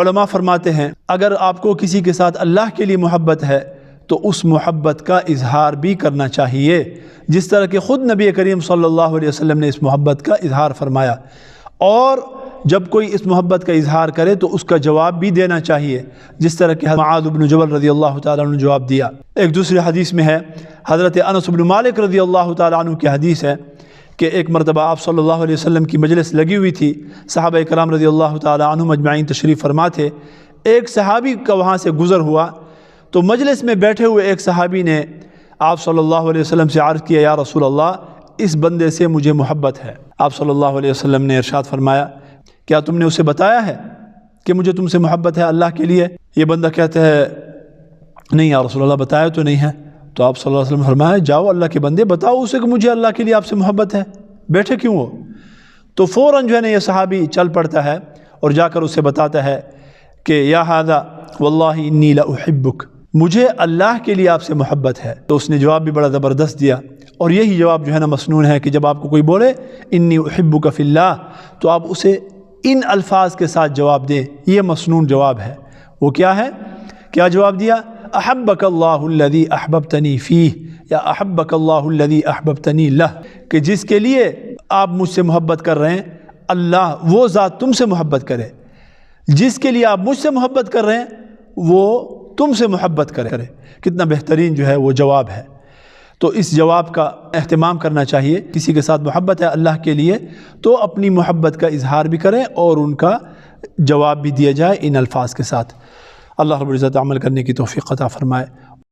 علماء فرماتے ہیں اگر آپ کو کسی کے ساتھ اللہ کے لیے محبت ہے تو اس محبت کا اظہار بھی کرنا چاہیے، جس طرح کہ خود نبی کریم صلی اللہ علیہ وسلم نے اس محبت کا اظہار فرمایا، اور جب کوئی اس محبت کا اظہار کرے تو اس کا جواب بھی دینا چاہیے، جس طرح کہ معاذ بن جبل رضی اللہ تعالیٰ عنہ نے جواب دیا۔ ایک دوسری حدیث میں ہے، حضرت انس بن مالک رضی اللہ تعالیٰ عنہ کی حدیث ہے کہ ایک مرتبہ آپ صلی اللہ علیہ وسلم کی مجلس لگی ہوئی تھی، صحابہ کرام رضی اللہ تعالیٰ عنہم اجمعین تشریف فرما تھے، ایک صحابی کا وہاں سے گزر ہوا تو مجلس میں بیٹھے ہوئے ایک صحابی نے آپ صلی اللہ علیہ وسلم سے عرض کیا، یا رسول اللہ اس بندے سے مجھے محبت ہے۔ آپ صلی اللہ علیہ وسلم نے ارشاد فرمایا، کیا تم نے اسے بتایا ہے کہ مجھے تم سے محبت ہے اللہ کے لیے؟ یہ بندہ کہتا ہے نہیں یا رسول اللہ بتایا تو نہیں ہے۔ تو آپ صلی اللہ علیہ وسلم فرمایا، جاؤ اللہ کے بندے بتاؤ اسے کہ مجھے اللہ کے لیے آپ سے محبت ہے، بیٹھے کیوں ہو؟ تو فوراً جو ہے نا یہ صحابی چل پڑتا ہے اور جا کر اسے بتاتا ہے کہ یا ھذا واللہ انی لاحبک، مجھے اللہ کے لیے آپ سے محبت ہے۔ تو اس نے جواب بھی بڑا زبردست دیا، اور یہی جواب جو ہے نا مسنون ہے کہ جب آپ کو کوئی بولے انی احبک فی اللہ تو آپ اسے ان الفاظ کے ساتھ جواب دیں، یہ مسنون جواب ہے۔ وہ کیا ہے؟ کیا جواب دیا؟ احبک اللہ الذی احببتنی فیہ یا احبک اللہ الذی احببتنی لہ، کہ جس کے لیے آپ مجھ سے محبت کر رہے ہیں اللہ وہ ذات تم سے محبت کرے، جس کے لیے آپ مجھ سے محبت کر رہے ہیں وہ تم سے محبت کرے۔ کتنا بہترین جو ہے وہ جواب ہے۔ تو اس جواب کا اہتمام کرنا چاہیے، کسی کے ساتھ محبت ہے اللہ کے لیے تو اپنی محبت کا اظہار بھی کریں اور ان کا جواب بھی دیا جائے ان الفاظ کے ساتھ۔ اللہ رب العزت عمل کرنے کی توفیق عطا فرمائے۔